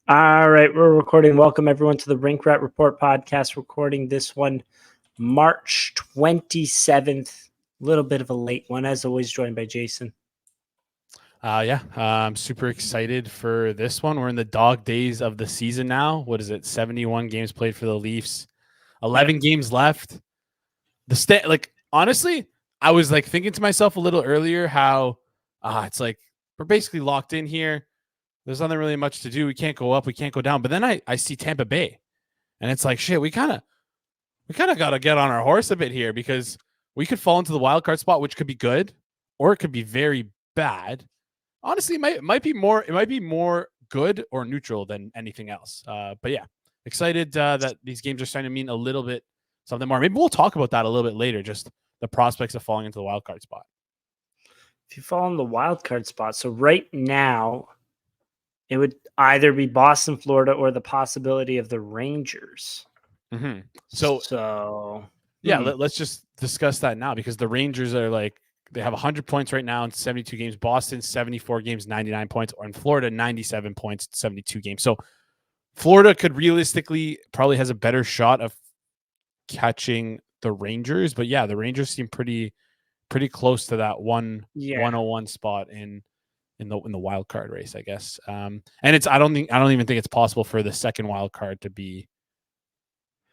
All right, we're recording. Welcome everyone to the Rink Rat Report Podcast. Recording this one March 27th. A little bit of a late one, as always, joined by Jason. I'm super excited for this one. We're in the dog days of the season now. What is it? 71 games played for the Leafs. 11 games left. Honestly, I was thinking to myself a little earlier how it's like we're basically locked in here. There's nothing really much to do. We can't go up, we can't go down. But then I see Tampa Bay, and it's like shit. We kind of got to get on our horse a bit here because we could fall into the wild card spot, which could be good, or it could be very bad. Honestly, it might be more good or neutral than anything else. But yeah, excited that these games are starting to mean a little bit something more. Maybe we'll talk about that a little bit later. Just the prospects of falling into the wild card spot. If you fall in the wild card spot, so right now, it would either be Boston, Florida, or the possibility of the Rangers. Mm-hmm. Let's just discuss that now because the Rangers are they have 100 points right now in 72 games. Boston, 74 games, 99 points. Or in Florida, 97 points, 72 games. So Florida could realistically probably has a better shot of catching the Rangers. But yeah, the Rangers seem pretty close to that 101 spot in the wild card race, I guess. And I don't even think it's possible for the second wild card to be.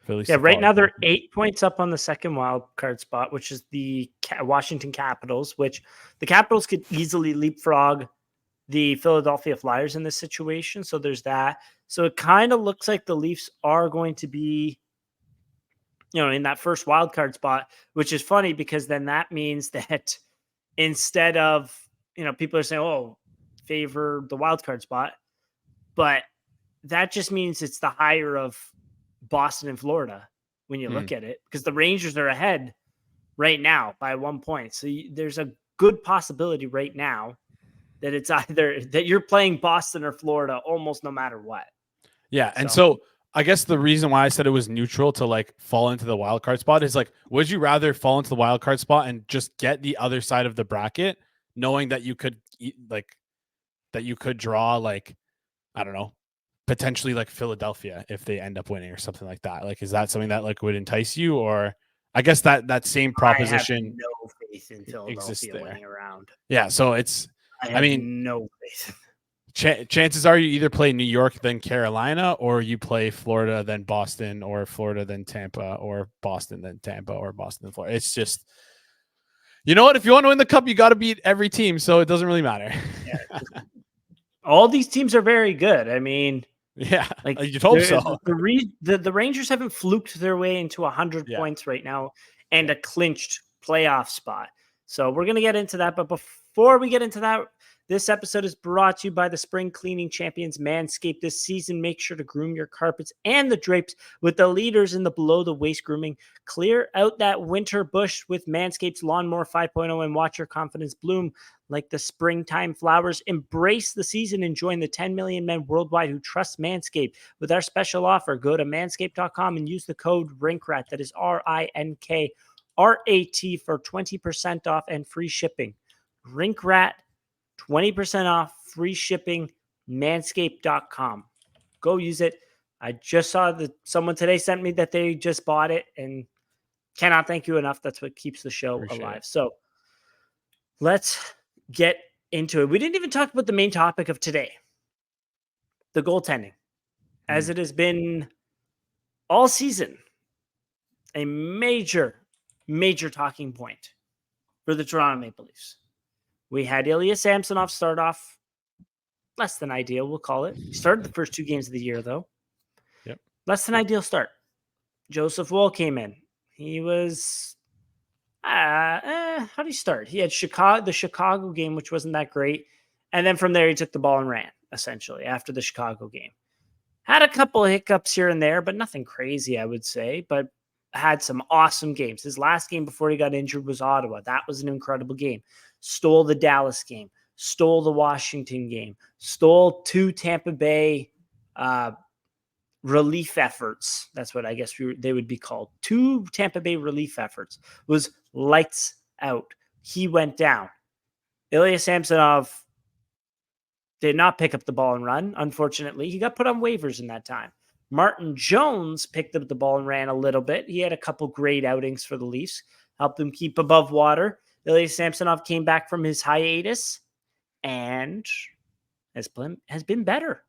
Right now they're 8 points up on the second wild card spot, which is the Washington Capitals, which the Capitals could easily leapfrog the Philadelphia Flyers in this situation. So there's that. So it kind of looks like the Leafs are going to be, in that first wild card spot, which is funny because then that means that instead of, people are saying, oh, favor the wild card spot, but that just means it's the higher of Boston and Florida when you look at it, because the Rangers are ahead right now by 1 point. So there's a good possibility right now that it's either that you're playing Boston or Florida almost no matter what. Yeah. And so I guess the reason why I said it was neutral to fall into the wild card spot is would you rather fall into the wild card spot and just get the other side of the bracket, knowing that you could draw I don't know, potentially Philadelphia if they end up winning or something like that? Is that something that would entice you? Or I guess that same proposition, I have no faith in Philadelphia winning around. Yeah. So I mean, no faith. Chances are you either play New York then Carolina, or you play Florida then Boston, or Florida then Tampa, or Boston then Tampa, or Boston then Florida. It's just, you know what? If you want to win the cup, you got to beat every team. So it doesn't really matter. Yeah. All these teams are very good. I mean, yeah, you'd hope so. The Rangers haven't fluked their way into 100 points right now and a clinched playoff spot. So we're going to get into that. But before we get into that, this episode is brought to you by the spring cleaning champions Manscaped. This season, make sure to groom your carpets and the drapes with the leaders in the below-the-waist grooming. Clear out that winter bush with Manscaped's Lawnmower 5.0 and watch your confidence bloom like the springtime flowers. Embrace the season and join the 10 million men worldwide who trust Manscaped. With our special offer, go to manscaped.com and use the code RINKRAT, that is RINKRAT, for 20% off and free shipping. RINKRAT, 20% off, free shipping, manscaped.com. Go use it. I just saw that someone today sent me that they just bought it and cannot thank you enough. That's what keeps the show alive. So let's get into it. We didn't even talk about the main topic of today, the goaltending, as it has been all season a major talking point for the Toronto Maple Leafs. We had Ilya Samsonov start off less than ideal, we'll call it. He started the first 2 games of the year, though. Yep. Less than ideal start. Joseph Woll came in. He was, how did he start? He had the Chicago game, which wasn't that great. And then from there, he took the ball and ran, essentially, after the Chicago game. Had a couple of hiccups here and there, but nothing crazy, I would say. But had some awesome games. His last game before he got injured was Ottawa. That was an incredible game. Stole the Dallas game, stole the Washington game, stole 2 Tampa Bay relief efforts. That's what I guess they would be called. 2 Tampa Bay relief efforts. Was lights out. He went down. Ilya Samsonov did not pick up the ball and run. Unfortunately, he got put on waivers in that time. Martin Jones picked up the ball and ran a little bit. He had a couple great outings for the Leafs, helped them keep above water. Ilya Samsonov came back from his hiatus and has been better.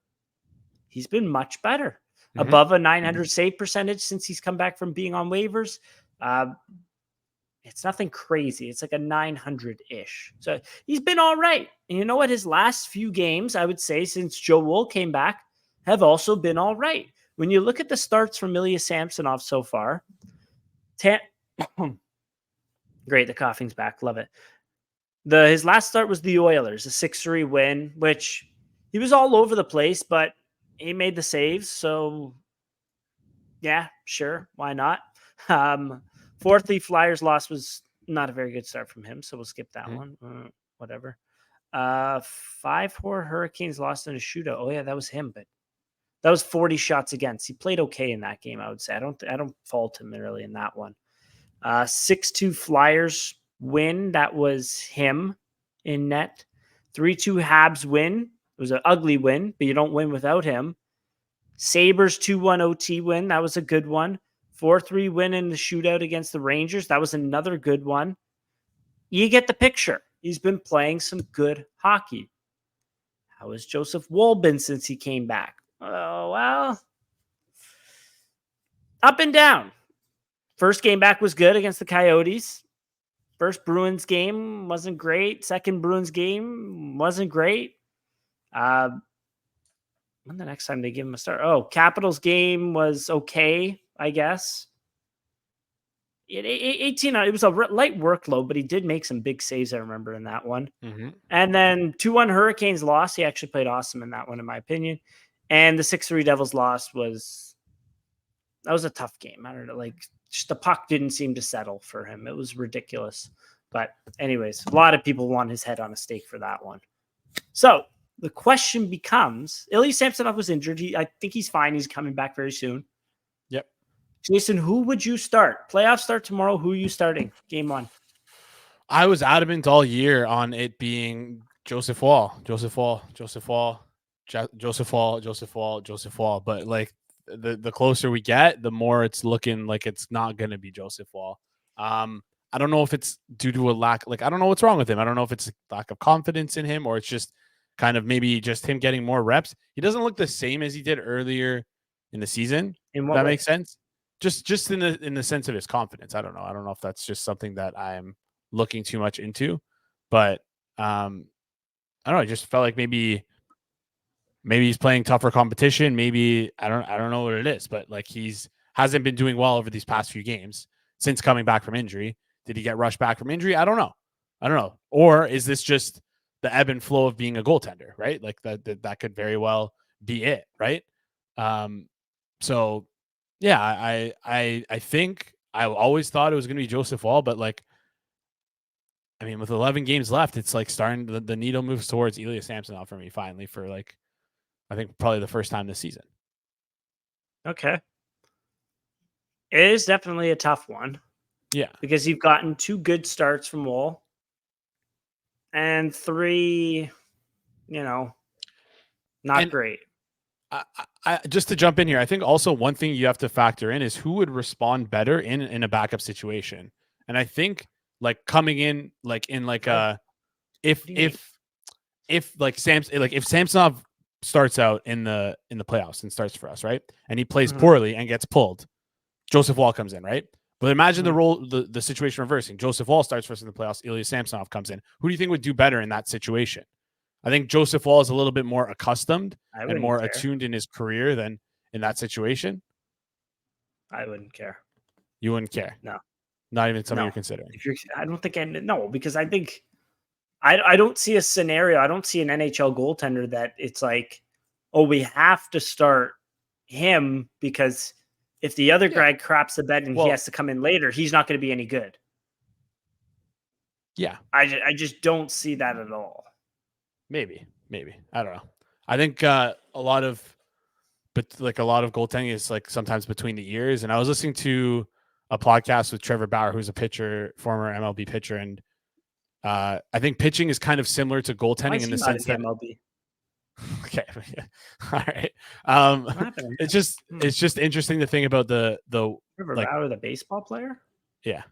He's been much better. Above a 900 save percentage since he's come back from being on waivers. It's nothing crazy. It's like a 900-ish. So he's been all right. And you know what? His last few games, I would say, since Joe Woll came back, have also been all right. When you look at the starts from Ilya Samsonov so far, great, the coughing's back. Love it. His last start was the Oilers, a 6-3 win, which he was all over the place, but he made the saves. So, yeah, sure. Why not? 4-3 Flyers loss was not a very good start from him, so we'll skip that one. Whatever. 5-4 Hurricanes lost in a shootout. Oh yeah, that was him, but that was 40 shots against. He played okay in that game, I would say. I don't fault him really in that one. 6-2 Flyers win. That was him in net. 3-2 Habs win. It was an ugly win, but you don't win without him. Sabres 2-1 OT win. That was a good one. 4-3 win in the shootout against the Rangers. That was another good one. You get the picture. He's been playing some good hockey. How has Joseph Woll been since he came back? Oh, well, up and down. First game back was good against the Coyotes. First Bruins game wasn't great. Second Bruins game wasn't great. When the next time they give him a start? Oh, Capitals game was okay, I guess. 18, it was a light workload, but he did make some big saves, I remember, in that one. And then 2-1 Hurricanes loss. He actually played awesome in that one, in my opinion. And the 6-3 Devils loss was a tough game. I don't know, like, just the puck didn't seem to settle for him. It was ridiculous. But anyways, a lot of people want his head on a stake for that one. So the question becomes, Ilya Samsonov was injured. I think he's fine. He's coming back very soon. Yep. Jason, who would you start? Playoffs start tomorrow. Who are you starting? Game 1. I was adamant all year on it being Joseph Woll. But like the closer we get, the more it's looking like it's not going to be Joseph Woll. I don't know if it's due to a lack, like, I don't know what's wrong with him. I don't know if it's a lack of confidence in him or it's just kind of maybe just him getting more reps. He doesn't look the same as he did earlier in the season. In what that way? Makes sense. Just in the sense of his confidence. I don't know if that's just something that I'm looking too much into, but I don't know. I just felt like maybe he's playing tougher competition. Maybe I don't know what it is, but like hasn't been doing well over these past few games since coming back from injury. Did he get rushed back from injury? I don't know. Or is this just the ebb and flow of being a goaltender, right? Like that could very well be it, right? So yeah, I think I always thought it was going to be Joseph Woll, but like, I mean, with 11 games left, it's like starting the needle moves towards Ilya Samsonov for me finally for like, I think probably the first time this season. Okay. It is definitely a tough one. Yeah. Because you've gotten 2 good starts from Woll and 3, not great. I just to jump in here, I think also one thing you have to factor in is who would respond better in a backup situation. And I think like coming in like in like if Samsonov starts out in the playoffs and starts for us, right? And he plays poorly and gets pulled, Joseph Woll comes in, right? But imagine the situation reversing. Joseph Woll starts for us in the playoffs. Ilya Samsonov comes in. Who do you think would do better in that situation? I think Joseph Woll is a little bit more accustomed and more attuned in his career than in that situation. I wouldn't care. You wouldn't care? No. Not even something you're considering? I don't think because I think I don't see a scenario. I don't see an NHL goaltender that it's like, oh, we have to start him because if the other guy craps the bed and he has to come in later, he's not going to be any good. Yeah. I just don't see that at all. Maybe. I don't know. I think a lot of goaltending is like sometimes between the ears. And I was listening to a podcast with Trevor Bauer, who's a pitcher, former MLB pitcher. And I think pitching is kind of similar to goaltending in the sense that MLB. Okay. All right. What happened? It's just interesting to think about the Trevor like Bauer, the baseball player. yeah,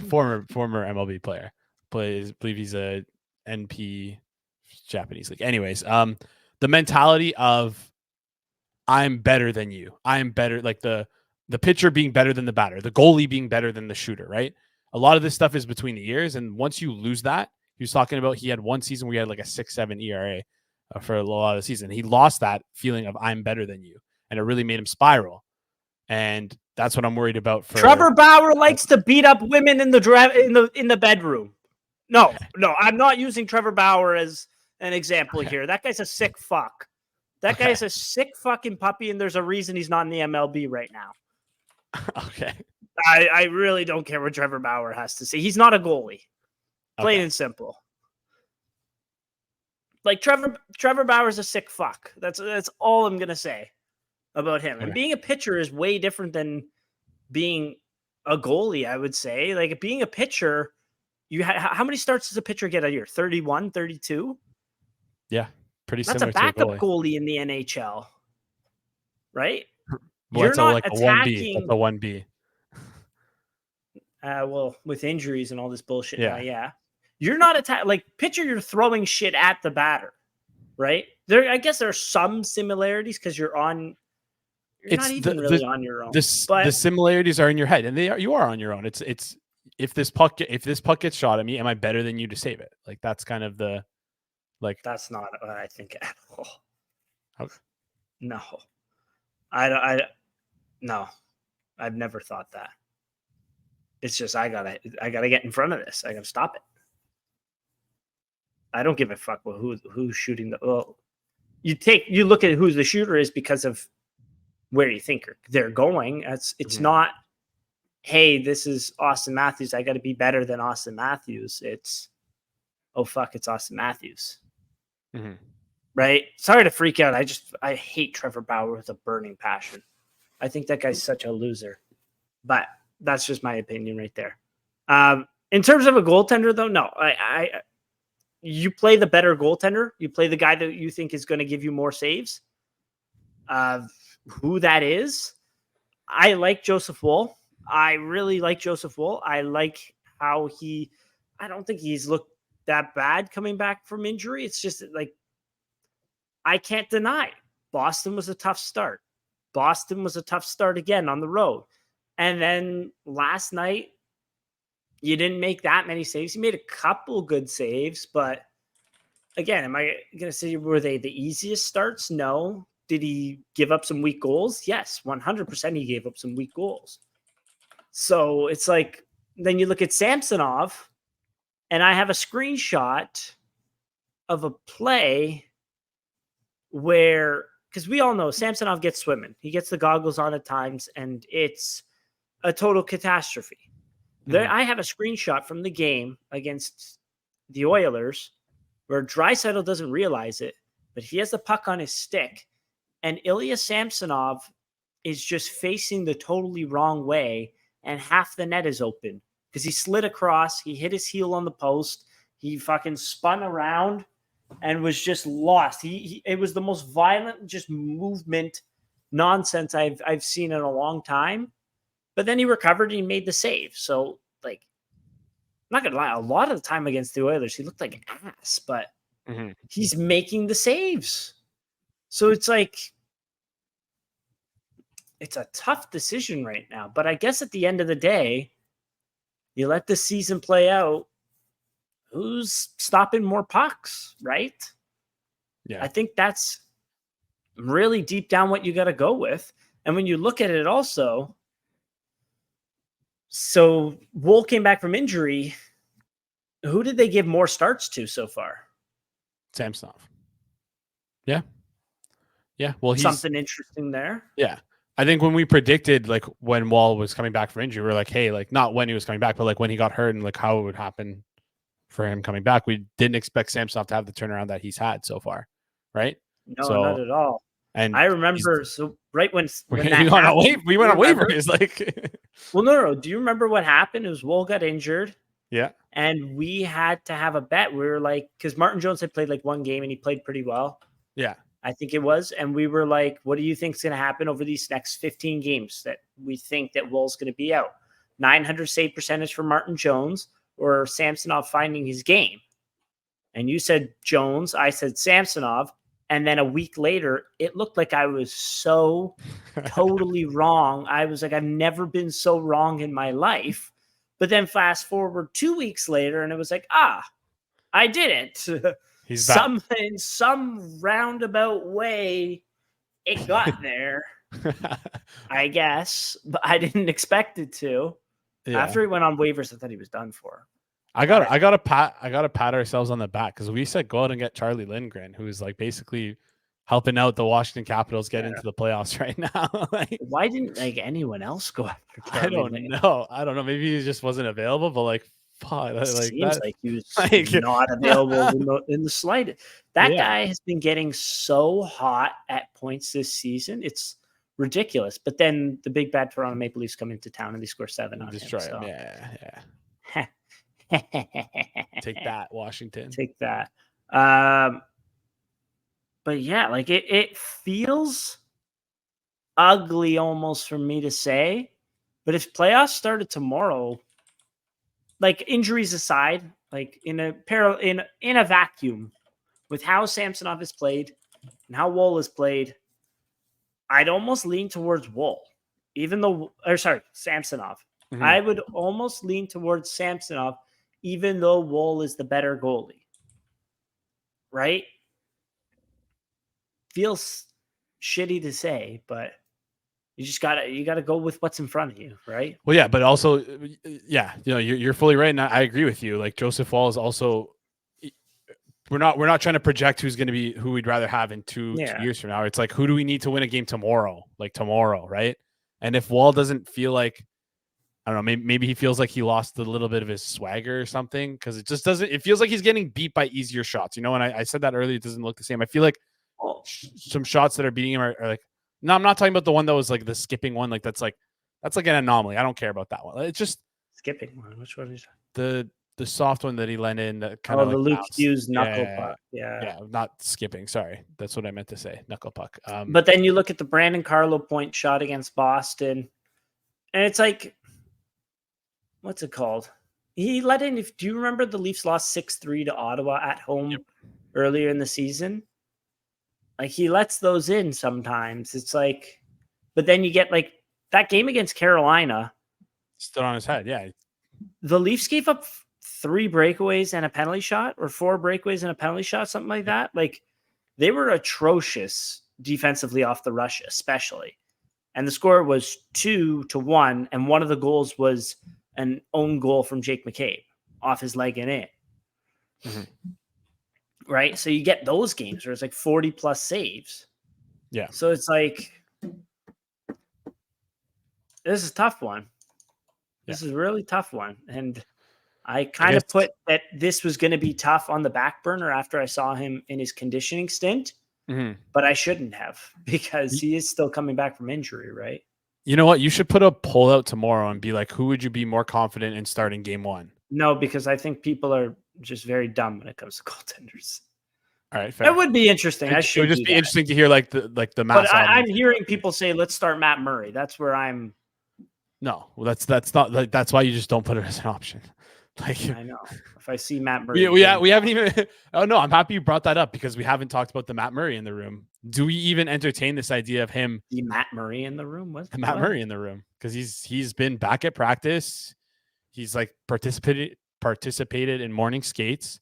former MLB player, believe he's a NP Japanese league. Anyways, the mentality of I'm better than you. I am better, like the pitcher being better than the batter, the goalie being better than the shooter, right? A lot of this stuff is between the years, and once you lose that, he was talking about he had one season where he had like a 6.7 ERA for a lot of the season. He lost that feeling of I'm better than you, and it really made him spiral. And that's what I'm worried about. For Trevor Bauer likes to beat up women in the bedroom. No, I'm not using Trevor Bauer as an example here. That guy's a sick fuck. That guy's a sick fucking puppy, and there's a reason he's not in the MLB right now. Okay. I really don't care what Trevor Bauer has to say. He's not a goalie. Plain and simple. Like Trevor Bauer's a sick fuck. That's all I'm gonna say about him. And being a pitcher is way different than being a goalie, I would say. Like being a pitcher, how many starts does a pitcher get a year? 31, 32? Yeah, pretty That's similar. That's a backup to a goalie in the NHL, right? Well, You're not like attacking. a 1B. Well, with injuries and all this bullshit now, yeah. You're not attacking. Like pitcher, you're throwing shit at the batter, right? I guess there are some similarities because you're not even really on your own. But the similarities are in your head, and you are on your own. It's if this puck gets shot at me, am I better than you to save it? Like that's kind of the That's not what I think at all. Okay. No, no, I've never thought that. It's just I gotta get in front of this. I gotta stop it. I don't give a fuck who's shooting the. Well, you look at who the shooter is because of where you think they're going. It's not. Hey, this is Austin Matthews. I got to be better than Austin Matthews. It's, oh fuck, it's Austin Matthews. Mm-hmm. Right? Sorry to freak out. I hate Trevor Bauer with a burning passion. I think that guy's such a loser. But that's just my opinion right there. In terms of a goaltender, though, no. You play the better goaltender. You play the guy that you think is going to give you more saves. Who that is, I like Joseph Woll. I really like Joseph Woll. I like how I don't think he's looked that bad coming back from injury. It's just like, I can't deny Boston was a tough start. Boston was a tough start again on the road. And then last night, you didn't make that many saves. You made a couple good saves, but again, am I going to say were they the easiest starts? No. Did he give up some weak goals? Yes, 100% he gave up some weak goals. So it's like, then you look at Samsonov, and I have a screenshot of a play where, because we all know Samsonov gets swimming. He gets the goggles on at times, and it's a total catastrophe. There, I have a screenshot from the game against the Oilers where Draisaitl doesn't realize it, but he has the puck on his stick, and Ilya Samsonov is just facing the totally wrong way, and half the net is open because he slid across. He hit his heel on the post. He fucking spun around and was just lost. It was the most violent just movement nonsense I've seen in a long time. But then he recovered and he made the save. So, like, I'm not going to lie, a lot of the time against the Oilers, he looked like an ass, but he's making the saves. So it's like, it's a tough decision right now. But I guess at the end of the day, you let the season play out. Who's stopping more pucks, right? Yeah. I think that's really deep down what you got to go with. And when you look at it also, so Woll came back from injury. Who did they give more starts to so far? Samsonov. Yeah. Yeah. Well, something interesting there. Yeah. I think when we predicted, like, when Woll was coming back from injury, we were like, hey, like, not when he was coming back, but like when he got hurt and like how it would happen for him coming back. We didn't expect Samsonov to have the turnaround that he's had so far. Right? No, not at all. And I remember, so right when we went on waivers, like. Well, no. Do you remember what happened? It was Woll got injured. Yeah. And we had to have a bet. We were like, because Martin Jones had played like one game and he played pretty well. Yeah. I think it was. And we were like, what do you think is going to happen over these next 15 games that we think that Woll's going to be out? 900 save percentage for Martin Jones or Samsonov finding his game? And you said Jones. I said Samsonov. And then a week later, it looked like I was so totally wrong. I was like, I've never been so wrong in my life. But then fast forward 2 weeks later, and it was like, I didn't. He's back. In some roundabout way, it got there, I guess. But I didn't expect it to. Yeah. After he went on waivers, I thought he was done for. I gotta pat ourselves on the back because we said go out and get Charlie Lindgren, who's like basically helping out the Washington Capitals get into the playoffs right now. Like, why didn't anyone else go after Charlie? I don't know. Maybe he just wasn't available, but like, fuck, seems like he was not available in the slightest. That guy has been getting so hot at points this season. It's ridiculous. But then the big bad Toronto Maple Leafs come into town and they score 7 on destroy him. So. Yeah. Take that, Washington. Take that. But yeah, like it feels ugly almost for me to say. But if playoffs started tomorrow, like injuries aside, like in a vacuum, with how Samsonov has played and how Woll has played, I'd almost lean towards Woll, Samsonov. Mm-hmm. I would almost lean towards Samsonov, even though Woll is the better goalie. Right? Feels shitty to say, but you gotta go with what's in front of you, right? Well, yeah, but also, yeah, you're fully right, and I agree with you. Like Joseph Woll is also, we're not trying to project who's going to be who we'd rather have in two years from now. It's like, who do we need to win a game tomorrow? Like tomorrow, right? And if Woll doesn't feel like, I don't know, maybe he feels like he lost a little bit of his swagger or something, because it just doesn't. It feels like he's getting beat by easier shots. And I said that earlier. It doesn't look the same. I feel like some shots that are beating him are like. No, I'm not talking about the one that was like the skipping one. Like that's like an anomaly. I don't care about that one. It's just skipping one. Which one is that? The soft one that he let in. That kind of the Luke Hughes knuckle puck. Yeah, not skipping. Sorry, that's what I meant to say. Knuckle puck. But then you look at the Brandon Carlo point shot against Boston, and it's like, what's it called? He let in. Do you remember the Leafs lost 6-3 to Ottawa at home earlier in the season? Like he lets those in sometimes. It's like, but then you get like that game against Carolina. Stood on his head. Yeah. The Leafs gave up 3 breakaways and a penalty shot, or 4 breakaways and a penalty shot, something like that. Like they were atrocious defensively off the rush, especially. And the score was 2-1. And one of the goals was an own goal from Jake McCabe off his leg and in. Mm-hmm. Right. So you get those games where it's like 40 plus saves. Yeah. So it's like, this is a tough one. This is a really tough one. And I kind of put that this was going to be tough on the back burner after I saw him in his conditioning stint, but I shouldn't have, because he is still coming back from injury. Right. You know what? You should put a poll out tomorrow and be like, who would you be more confident in starting game 1? No, because I think people are just very dumb when it comes to goaltenders. All right, fair. It would be interesting. It would just be interesting to hear like the mass. But I'm hearing people say, "Let's start Matt Murray." That's where I'm. No, well, that's not like that's why you just don't put it as an option. Like I know if I see Matt Murray, we haven't even. Oh no, I'm happy you brought that up because we haven't talked about the Matt Murray in the room. Do we even entertain this idea of him? The Matt Murray in the room? Murray in the room, because he's been back at practice. He's like participated in morning skates.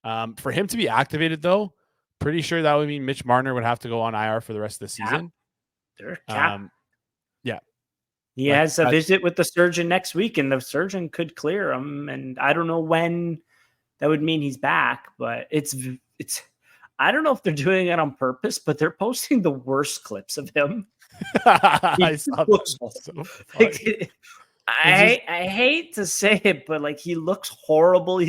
For him to be activated, though, pretty sure that would mean Mitch Marner would have to go on IR for the rest of the season. Yeah. He like, has a visit with the surgeon next week, and the surgeon could clear him. And I don't know when that would mean he's back, but it's. I don't know if they're doing it on purpose, but they're posting the worst clips of him. I saw that. I hate to say it, but like he looks horrible.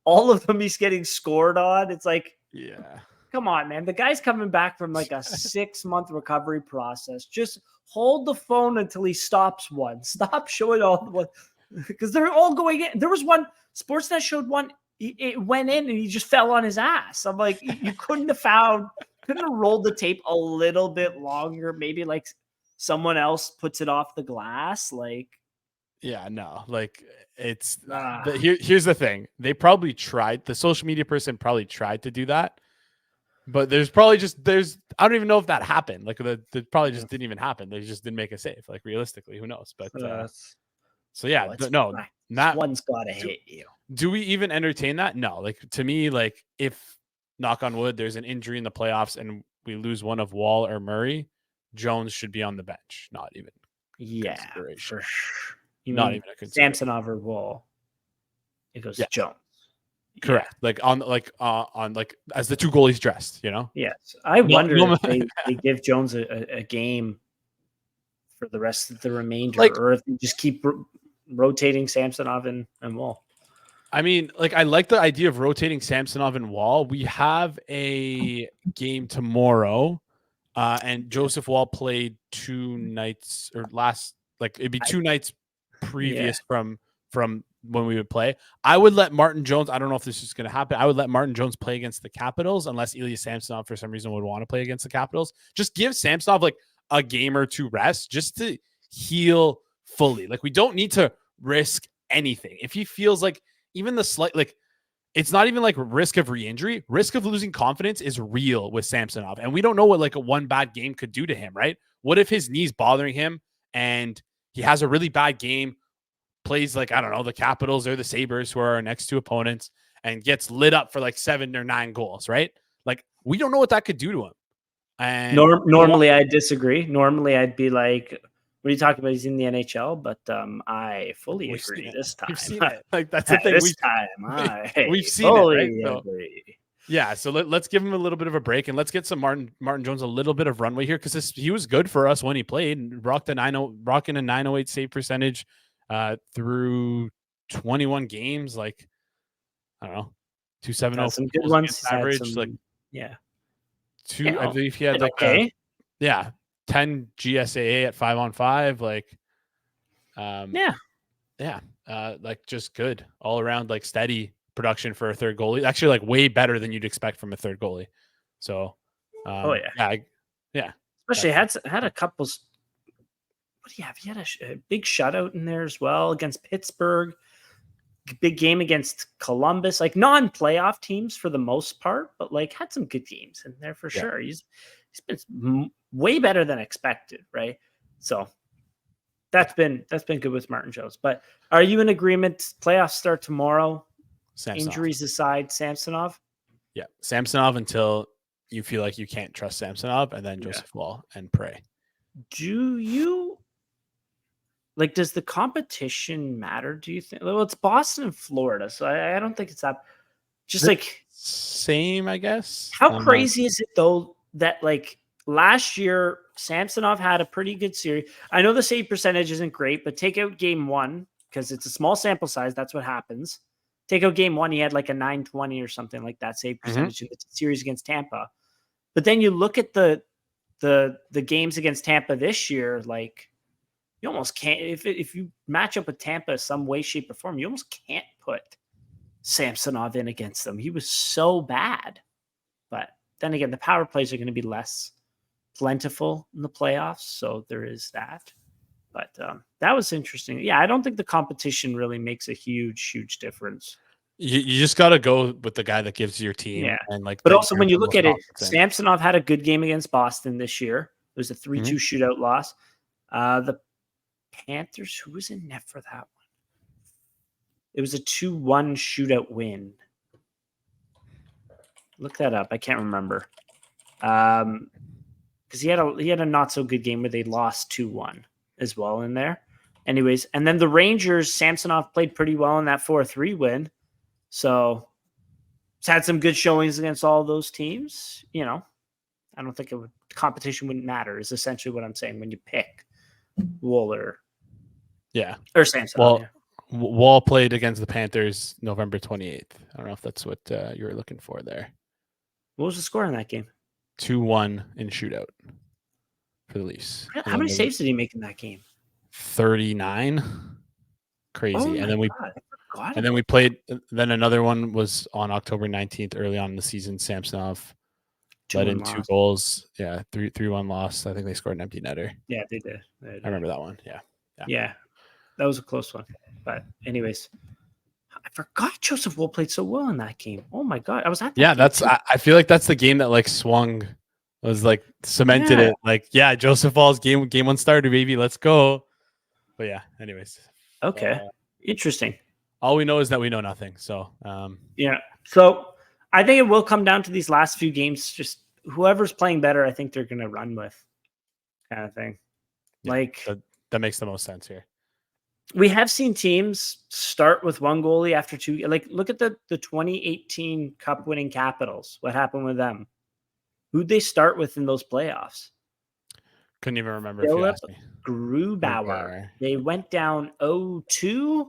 All of them he's getting scored on. It's like, come on, man. The guy's coming back from like a 6-month recovery process. Just hold the phone until he stops one. Stop showing all the one, because they're all going in. There was one, Sportsnet showed one. It went in and he just fell on his ass. I'm like, you couldn't have found couldn't have rolled the tape a little bit longer. Maybe like someone else puts it off the glass. Like, yeah, no, like it's ah, here's the thing. They probably tried. The social media person probably tried to do that, but there's I don't even know if that happened. Like that probably just didn't even happen. They just didn't make a save. Like realistically, who knows? But so yeah, no, not one's got to hit you. Do we even entertain that? No. Like to me, like if knock on wood, there's an injury in the playoffs and we lose one of Woll or Murray, Jones should be on the bench. Not even For sure. You not mean even a consideration. Samsonov or Woll? It goes Jones. Correct. Like on as the two goalies dressed, you know? Yes. I wonder if they give Jones a game for the rest of the remainder, or if they just keep rotating Samsonov and Woll. I mean, like I like the idea of rotating Samsonov and Woll. We have a game tomorrow, and Joseph Woll played 2 nights or last, like it'd be 2 nights previous from when we would play. I would let Martin Jones. I don't know if this is going to happen. I would let Martin Jones play against the Capitals unless Ilya Samsonov for some reason would want to play against the Capitals. Just give Samsonov like a game or two rest just to heal fully. Like we don't need to risk anything. If he feels like even the slight, like it's not even like risk of re-injury, risk of losing confidence is real with Samsonov. And we don't know what like a one bad game could do to him, right? What if his knee's bothering him and he has a really bad game, plays like, I don't know, the Capitals or the Sabres who are our next 2 opponents and gets lit up for like 7 or 9 goals, right? Like we don't know what that could do to him. And normally I disagree. Normally I'd be like, what are you talking about? He's in the NHL, but I fully agree this time. We've seen it. Like that's the thing. We've seen it, right? So, yeah, so let's give him a little bit of a break and let's get some Martin Jones a little bit of runway here because he was good for us when he played. Rocking a 908 save percentage through 21 games. Like I don't know, 270 some good ones average. I believe he had like 10 GSAA at 5-on-5. Like like just good all around, like steady production for a third goalie. Actually, like way better than you'd expect from a third goalie. So, especially had a couple. What do you have? He had a big shutout in there as well against Pittsburgh. Big game against Columbus, like non-playoff teams for the most part, but like had some good games in there for sure. He's been way better than expected, right? So that's been good with Martin Jones. But are you in agreement? Playoffs start tomorrow. Samsonov. Injuries aside, Samsonov. Yeah, Samsonov until you feel like you can't trust Samsonov, and then Joseph Woll and pray. Do you? Like, does the competition matter? Do you think? Well, it's Boston and Florida, so I don't think it's that. Just like same, I guess. How crazy is it though that like last year Samsonov had a pretty good series? I know the save percentage isn't great, but take out game 1 because it's a small sample size. That's what happens. Take out game 1, he had like a 920 or something like that save percentage in the series against Tampa. But then you look at the games against Tampa this year, like. You almost can't, if you match up with Tampa some way, shape, or form, you almost can't put Samsonov in against them. He was so bad. But then again, the power plays are going to be less plentiful in the playoffs, so there is that. But that was interesting. Yeah, I don't think the competition really makes a huge difference. You just got to go with the guy that gives your team. And like, but also when you look at it, Samsonov had a good game against Boston this year. It was a 3-2 shootout loss. The Panthers, who was in net for that one? It was a 2-1 shootout win. Look that up. I can't remember. Because he had a not so good game where they lost 2-1 as well in there. Anyways, and then the Rangers, Samsonov played pretty well in that 4-3 win. So it's had some good showings against all those teams. You know, I don't think competition wouldn't matter is essentially what I'm saying when you pick Woll or Samsonov. Well, Woll played against the Panthers November 28th. I don't know if that's what you were looking for there. What was the score in that game? 2-1 in shootout for the Leafs. How many saves did he make in that game? 39. Crazy. Oh and then we played. Then another one was on October 19th, early on in the season. Samsonov let in 2 goals. Yeah, 3-1 loss. I think they scored an empty netter. Yeah, they did. I remember that one. Yeah, that was a close one. But anyways, I forgot Joseph Woll played so well in that game. Oh my god, I was at that. Yeah, that's. I feel like that's the game that like swung, was like cemented it. Like, yeah, Joseph Woll's game 1 starter, baby. Let's go. But yeah, anyways. Okay, interesting. All we know is that we know nothing. So yeah. So I think it will come down to these last few games. Just whoever's playing better, I think they're going to run with, kind of thing. Yeah, like that makes the most sense here. We have seen teams start with 1 goalie after 2. Like, look at the 2018 Cup winning Capitals. What happened with them? Who'd they start with in those playoffs? Couldn't even remember. Philip if you asked me. Grubauer. They went down 0-2.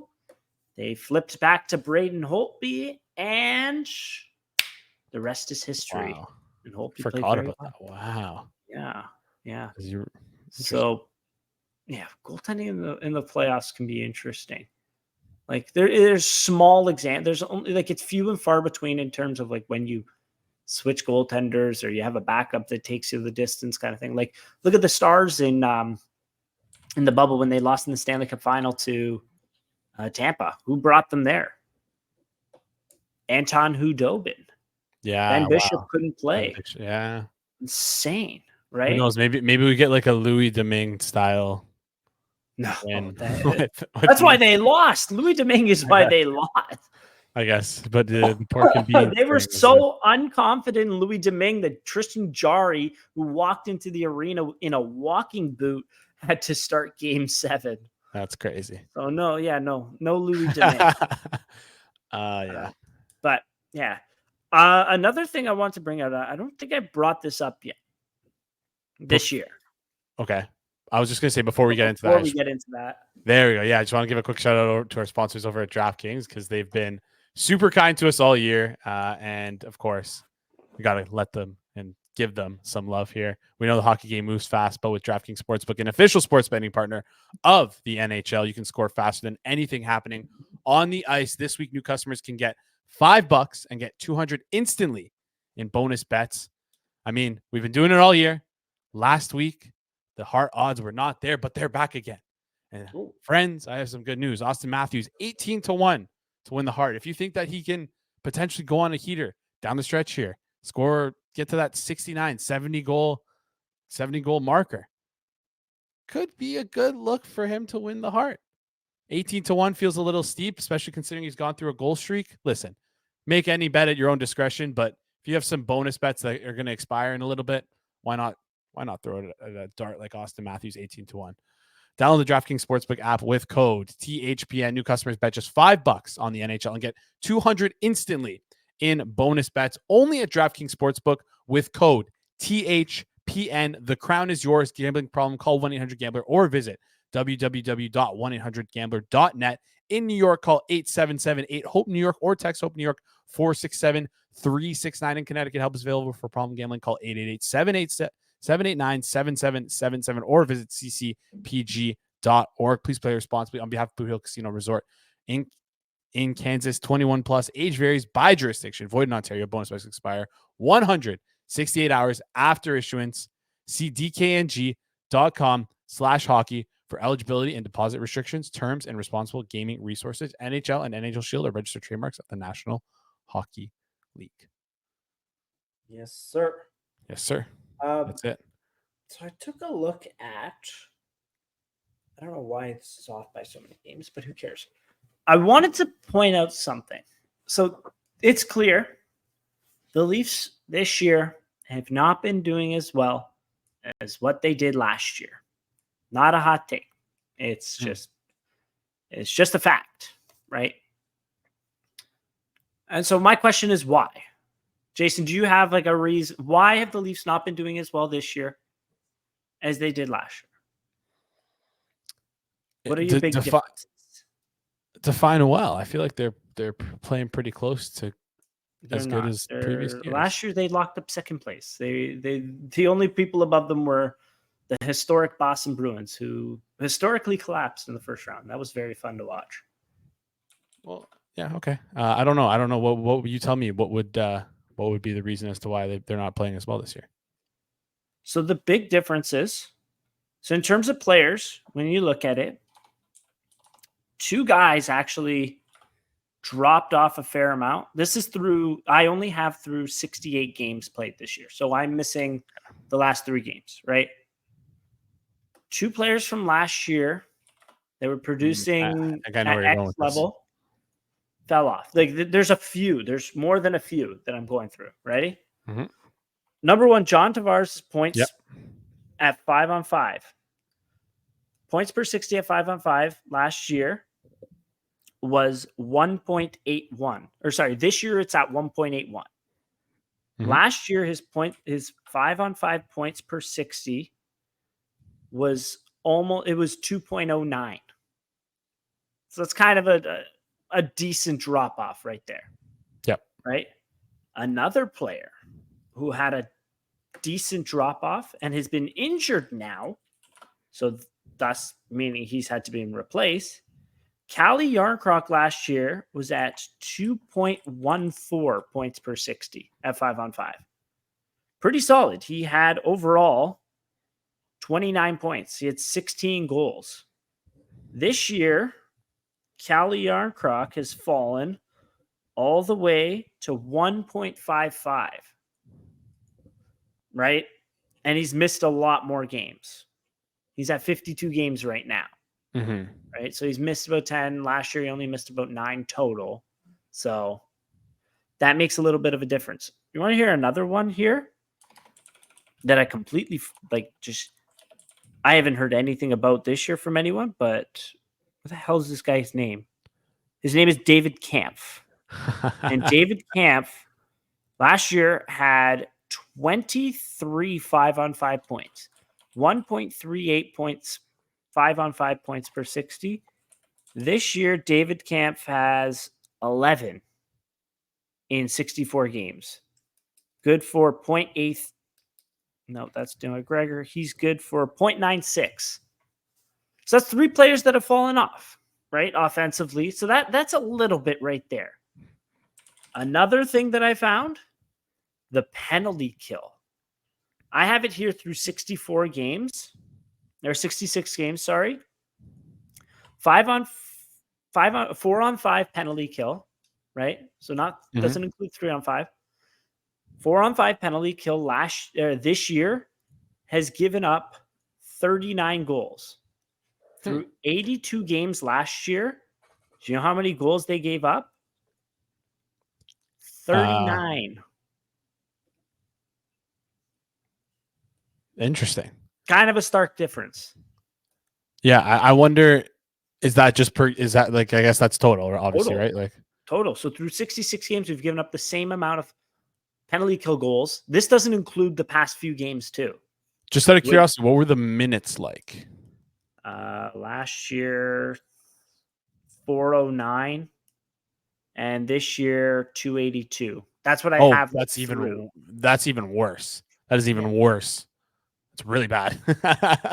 They flipped back to Braden Holtby, and the rest is history. Wow. And Holtby Forgot about that. Wow. Yeah. So, yeah, goaltending in the playoffs can be interesting. Like, there's small exam. There's only like it's few and far between in terms of like when you switch goaltenders or you have a backup that takes you the distance, kind of thing. Like, look at the Stars in the bubble when they lost in the Stanley Cup final to Tampa. Who brought them there? Anton Hudobin. Yeah, Ben Bishop couldn't play. Yeah, insane, right? Who knows? Maybe we get like a Louis Domingue style. No, that's why they lost. Louis Domingue is why they lost. I guess, but the pork and beans. They were so unconfident in Louis Domingue that Tristan Jarry, who walked into the arena in a walking boot, had to start Game 7. That's crazy. Oh no Louis Domingue. Yeah. But yeah, another thing I want to bring out. I don't think I brought this up yet this year. Okay. I was just gonna say before we get into that. There we go. Yeah, I just want to give a quick shout out to our sponsors over at DraftKings because they've been super kind to us all year, and of course, we gotta let them and give them some love here. We know the hockey game moves fast, but with DraftKings Sportsbook, an official sports betting partner of the NHL, you can score faster than anything happening on the ice. This week, new customers can get $5 and get $200 instantly in bonus bets. I mean, we've been doing it all year. Last week, the Hart odds were not there, but they're back again. And friends, I have some good news. Austin Matthews, 18-1 to win the Hart. If you think that he can potentially go on a heater down the stretch here, score, get to that 69, 70 goal marker, could be a good look for him to win the Hart. 18-1 feels a little steep, especially considering he's gone through a goal streak. Listen, make any bet at your own discretion, but if you have some bonus bets that are going to expire in a little bit, why not throw it at a dart like Austin Matthews, 18-1? Download the DraftKings Sportsbook app with code THPN. New customers bet just $5 on the NHL and get $200 instantly in bonus bets only at DraftKings Sportsbook with code THPN. The crown is yours. Gambling problem? Call 1-800-GAMBLER or visit www.1800gambler.net. In New York, call 877-8-HOPE-NEW YORK or text HOPE New York 467-369. In Connecticut, help is available for problem gambling. Call 888-789-7777 or visit ccpg.org. Please play responsibly on behalf of Blue Hill Casino Resort in Kansas. 21 plus. Age varies by jurisdiction. Void in Ontario. Bonus bets expire 168 hours after issuance. See dkng.com/hockey for eligibility and deposit restrictions, terms, and responsible gaming resources. NHL and NHL Shield are registered trademarks of the National Hockey League. Yes, sir. Yes, sir. That's it. So I took a look at, I don't know why this is off by so many games, but who cares? I wanted to point out something. So it's clear the Leafs this year have not been doing as well as what they did last year. Not a hot take. It's just a fact, right? And so my question is why? Jason, do you have like a reason? Why have the Leafs not been doing as well this year as they did last year? What are your big differences? Define well. I feel like they're playing pretty close to as good as previous years. Last year they locked up second place. The only people above them were the historic Boston Bruins, who historically collapsed in the first round. That was very fun to watch. Well, yeah, okay. I don't know. What would you tell me? What would what would be the reason as to why they're not playing as well this year? So the big difference is, so in terms of players, when you look at it, two guys actually dropped off a fair amount. This is I only have through 68 games played this year. So I'm missing the last 3 games, right? Two players from last year, they were producing I know where you're going X with level, fell off. Like there's a few, there's more than a few that I'm going through. Ready? Mm-hmm. Number 1, John Tavares' points at 5-on-5. Points per 60 at 5-on-5 last year was 1.81. Or sorry, this year it's at 1.81. Mm-hmm. Last year his 5-on-5 points per 60 was it was 2.09. So it's kind of a decent drop off right there. Yep. Right? Another player who had a decent drop off and has been injured now, so thus meaning he's had to be replaced. Calle Jarnkrok last year was at 2.14 points per 60 at 5-on-5. Pretty solid. He had overall 29 points. He had 16 goals. This year, Calle Jarnkrok has fallen all the way to 1.55. Right? And he's missed a lot more games. He's at 52 games right now. Mm-hmm. Right? So he's missed about 10. Last year, he only missed about 9 total. So that makes a little bit of a difference. You want to hear another one here that I completely I haven't heard anything about this year from anyone, but what the hell is this guy's name? His name is David Kampf. And David Kampf last year had 23 5-on-5 points, 1.38 points, 5-on-5 points per 60. This year, David Kampf has 11 in 64 games. Good for 0.8. No, that's Dylan McGregor. He's good for 0.96. So that's 3 players that have fallen off, right? Offensively. So that's a little bit right there. Another thing that I found, the penalty kill. I have it here through 64 games, or 66 games, sorry. 4-on-5 penalty kill, right? So doesn't include 3-on-5. 4-on-5 penalty kill this year has given up 39 goals. Through 82 games last year, do you know how many goals they gave up? 39. Interesting. Kind of a stark difference. Yeah, I wonder, is that I guess that's total, obviously, right? Like total. So through 66 games, we've given up the same amount of penalty kill goals. This doesn't include the past few games too. Just out of curiosity, what were the minutes like? Last year 409, and this year 282. That's what I have. That's even worse. That is even worse. It's really bad.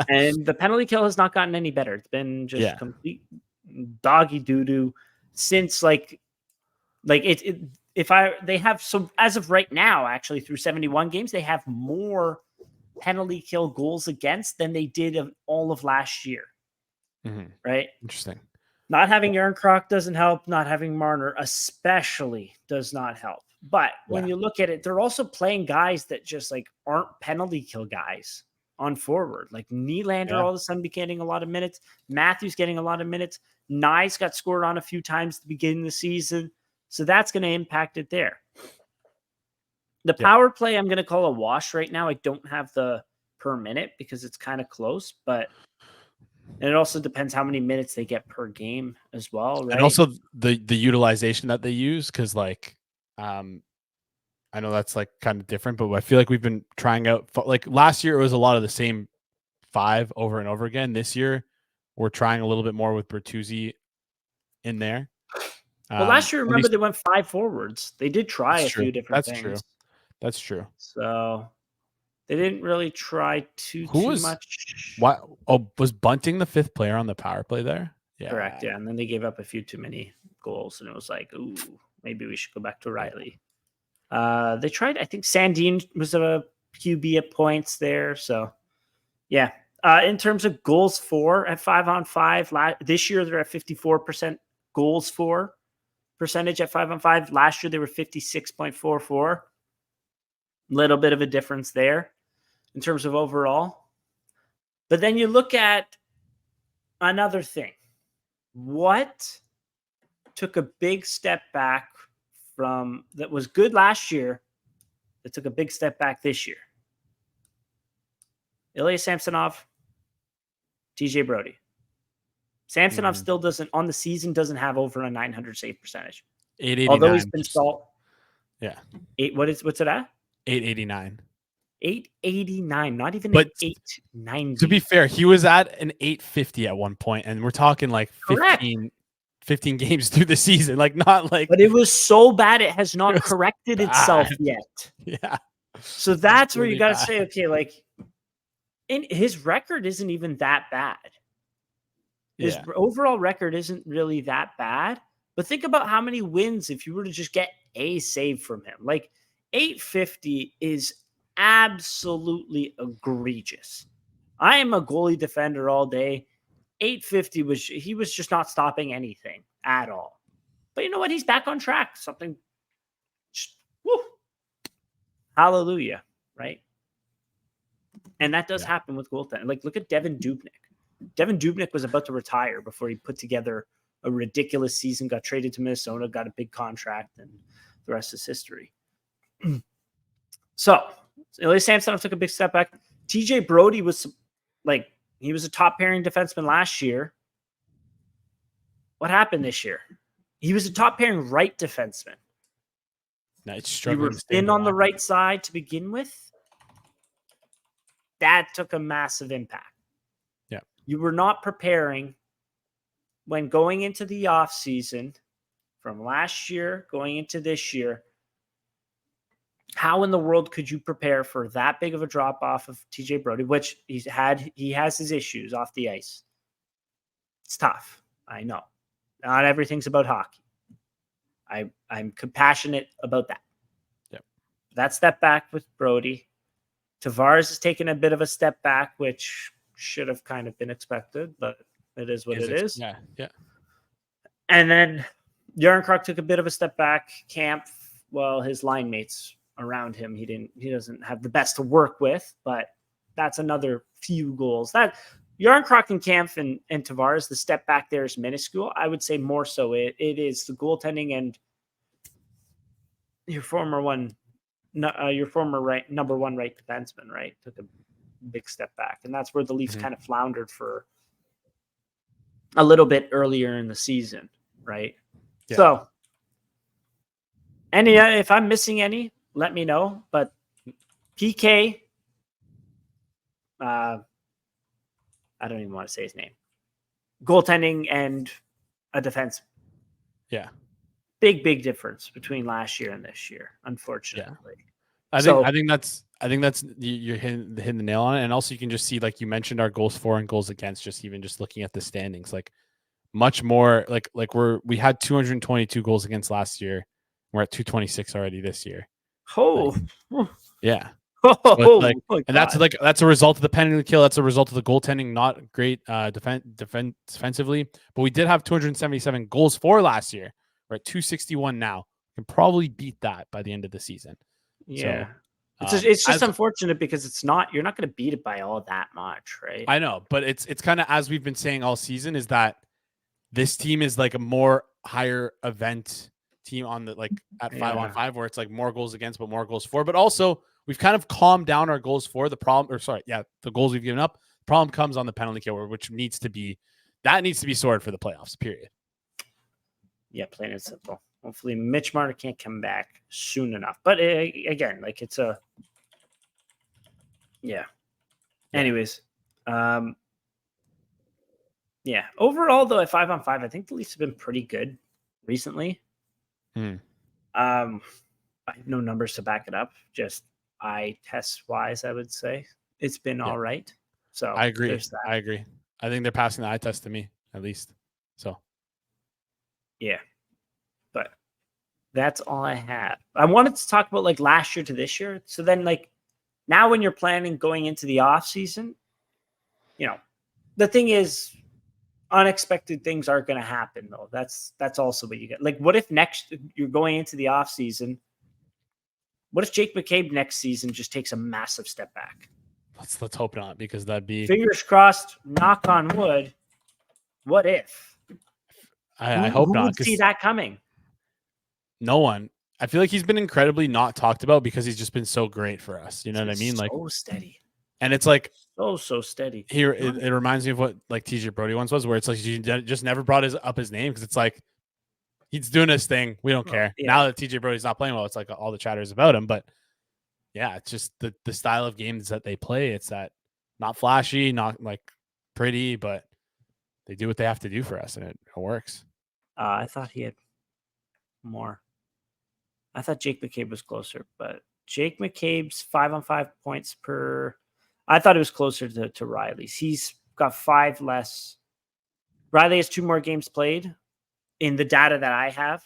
And the penalty kill has not gotten any better. It's been just complete doggy doo-doo since they have some, as of right now, actually through 71 games, they have more penalty kill goals against than they did of all of last year. Mm-hmm. Right? Interesting. Not having Jarnkrok doesn't help. Not having Marner especially does not help. But when you look at it, they're also playing guys that just aren't penalty kill guys on forward. Like Nylander all of a sudden getting a lot of minutes. Matthews getting a lot of minutes. Nyes got scored on a few times at the beginning of the season. So that's going to impact it there. The power play, I'm going to call a wash right now. I don't have the per minute because it's kind of close, and it also depends how many minutes they get per game as well, right? And also the utilization that they use, because I know that's kind of different, but I feel like we've been trying out last year it was a lot of the same 5 over and over again. This year we're trying a little bit more with Bertuzzi in there. Well, last year, remember, they went 5 forwards. They did try a few different things. That's true. So they didn't really try too much. What? Oh, was Bunting the 5th player on the power play there? Yeah. Correct, yeah. And then they gave up a few too many goals, and it was like, ooh, maybe we should go back to Riley. They tried, I think Sandin was a QB at points there. So, yeah. In terms of goals for at 5-on-5, this year they're at 54% goals for percentage at 5-on-5. Last year they were 56.44. Little bit of a difference there in terms of overall. But then you look at another thing. What took a big step back from that was good last year that took a big step back this year? Ilya Samsonov, TJ Brody. Samsonov still doesn't on the season doesn't have over a 900 save percentage. 889. Although he's been salt. Yeah. What's it at? 889. 889, not even an 890. To be fair, he was at an 850 at one point, and we're talking like 15 games through the season. Like not like, but it was so bad it has not corrected itself yet. Yeah. So that's where you got to say, okay, like his record isn't even that bad. His overall record isn't really that bad. But think about how many wins if you were to just get a save from him. Like 850 is absolutely egregious. I am a goalie defender all day. 850 he was just not stopping anything at all. But you know what? He's back on track. Something. Woo, hallelujah, right? And that does happen with goaltending. Like, look at Devin Dubnyk. Devin Dubnyk was about to retire before he put together a ridiculous season, got traded to Minnesota, got a big contract, and the rest is history. So, Ilya Samsonov took a big step back. TJ Brody was like, he was a top pairing defenseman last year. What happened this year? He was a top pairing right defenseman. You were thin on the right side to begin with. That took a massive impact. Yeah. You were not preparing when going into the offseason from last year, going into this year. How in the world could you prepare for that big of a drop off of TJ Brody, which he has his issues off the ice? It's tough. I know. Not everything's about hockey. I'm compassionate about that. Yep. That step back with Brody. Tavares has taken a bit of a step back, which should have kind of been expected, but it is what it is. Yeah, yeah. And then Yarncroc took a bit of a step back. Camp, well, his line mates around him, he doesn't have the best to work with, but that's another few goals. That Yarncroc and Camp and Tavares, the step back there is minuscule. I would say more so it is the goaltending and your former number one right defenseman, right, took a big step back, and that's where the Leafs kind of floundered for a little bit earlier in the season, right? Yeah. So, if I'm missing any, let me know. But PK, I don't even want to say his name. Goaltending and a defense. Yeah. Big difference between last year and this year, unfortunately. Yeah. I think that's you're hitting the nail on it. And also you can just see, like you mentioned, our goals for and goals against, just looking at the standings, like much more like we had 222 goals against last year. We're at 226 already this year. Oh, yeah. Oh, and that's a result of the penalty kill. That's a result of the goaltending, not great defensively. But we did have 277 goals for last year. We're at 261 now. We can probably beat that by the end of the season. Yeah. So, it's just unfortunate because you're not going to beat it by all that much, right? I know, but it's kind of, as we've been saying all season, is that this team is like a more higher event team on the, like at 5-on-5, where it's like more goals against, but more goals for. But also we've kind of calmed down our goals for. The goals we've given up. The problem comes on the penalty kill, which needs to be sorted for the playoffs, period. Yeah, plain and simple. Hopefully Mitch Marner can't come back soon enough. But again, like it's a Anyways, overall though, at 5-on-5, I think the Leafs have been pretty good recently. I have no numbers to back it up. Just eye test wise, I would say it's been all right. So I agree. I agree. I think they're passing the eye test to me, at least. So yeah, but That's all I have. I wanted to talk about like last year to this year. So then like now when you're planning going into the off season, the thing is unexpected things aren't going to happen though. That's also what you get. Like what if next you're going into the off season? What if Jake McCabe next season just takes a massive step back? Let's hope not, because that'd be, fingers crossed, knock on wood. What if? I hope who not. would see that coming? No one. I feel like he's been incredibly not talked about because he's just been so great for us. You know what I mean? Like so steady. And it's like so steady. Here, it reminds me of what like TJ Brody once was, where it's like you just never brought up his name because it's like he's doing his thing. We don't care. Yeah. Now that TJ Brody's not playing well, it's like all the chatter is about him. But yeah, it's just the style of games that they play. It's that not flashy, not like pretty, but they do what they have to do for us, and it works. I thought he had more. I thought Jake McCabe was closer, but Jake McCabe's 5-on-5 points per. I thought it was closer to Riley's. He's got 5 less. Riley has 2 more games played in the data that I have.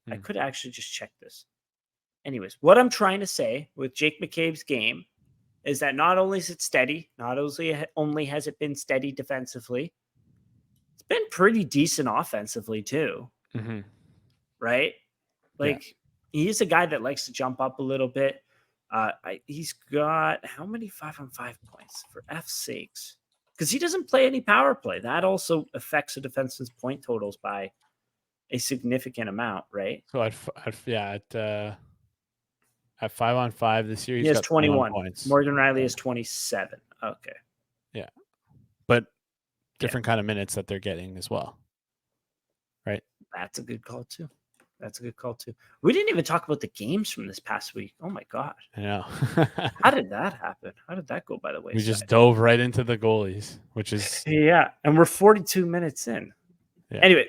I could actually just check this. Anyways, what I'm trying to say with Jake McCabe's game is that not only is it steady, not only has it been steady defensively, it's been pretty decent offensively too. Mm-hmm. Right? Like, he's a guy that likes to jump up a little bit. He's got how many 5-on-5 points for F's sakes? Because he doesn't play any power play. That also affects a defenseman's point totals by a significant amount, right? So at 5-on-5 this year, he has got 21 points. Morgan Riley is 27. Okay. Yeah. But different kind of minutes that they're getting as well. Right? That's a good call too. We didn't even talk about the games from this past week. Oh my God. I know. How did that happen? How did that go by the way? We just dove right into the goalies, which is and we're 42 minutes in. Yeah. Anyway,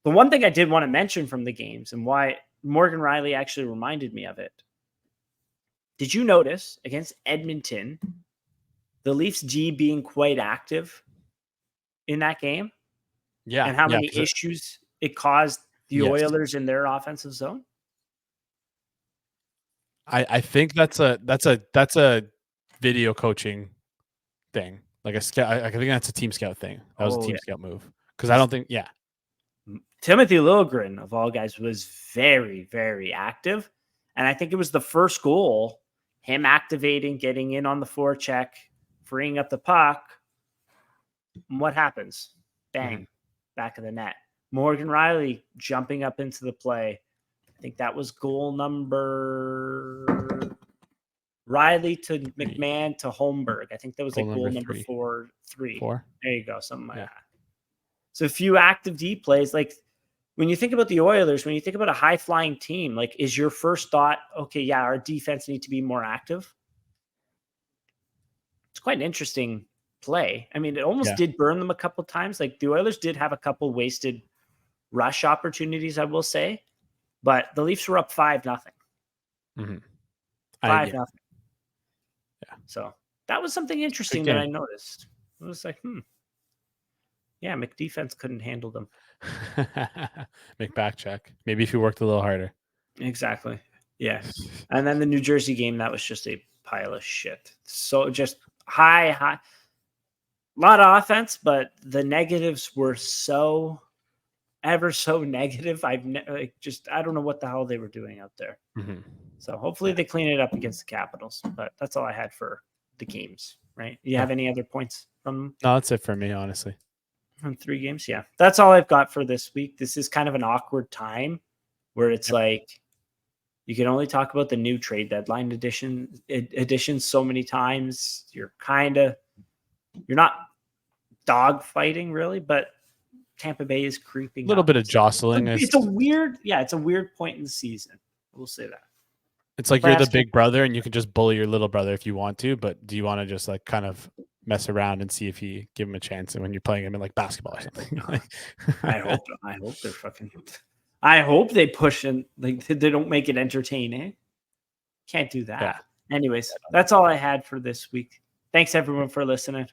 the one thing I did want to mention from the games and why Morgan Riley actually reminded me of it. Did you notice against Edmonton, the Leafs D being quite active in that game? Yeah. And how many issues it caused the Oilers in their offensive zone? I think that's a video coaching thing. Like a scout. I think that's a team scout thing. That was a team scout move. Because I don't think Timothy Liljegren, of all guys, was very, very active. And I think it was the first goal, him activating, getting in on the forecheck, freeing up the puck. And what happens? Bang, back of the net. Morgan Riley jumping up into the play. I think that was goal number Riley to McMahon to Holmberg. I think that was goal number 4. There you go, something like that. So a few active D plays. Like when you think about the Oilers, when you think about a high flying team, like is your first thought, okay, our defense need to be more active? It's quite an interesting play. I mean, it almost did burn them a couple times. Like the Oilers did have a couple wasted rush opportunities, I will say, but the Leafs were up 5-0. 5-0. Yeah. So that was something interesting that I noticed. It was like, McDefense couldn't handle them. McBack check. Maybe if you worked a little harder. Exactly. Yeah. And then the New Jersey game, that was just a pile of shit. So just high, a lot of offense, but the negatives were ever so negative. I don't know what the hell they were doing out there. Mm-hmm. So hopefully they clean it up against the Capitals. But that's all I had for the games, right? You have any other points from them? No, that's it for me, honestly. From 3 games? Yeah. That's all I've got for this week. This is kind of an awkward time where it's like you can only talk about the new trade deadline edition so many times. You're not dog fighting really, but Tampa Bay is creeping. A little bit of jostling. It's a weird point in the season. We'll say that. It's like you're the big brother and you can just bully your little brother if you want to, but do you want to just like kind of mess around and see if you give him a chance and when you're playing him in like basketball or something? I hope they're fucking. I hope they push and like they don't make it entertaining. Can't do that. Yeah. Anyways, that's all I had for this week. Thanks everyone for listening.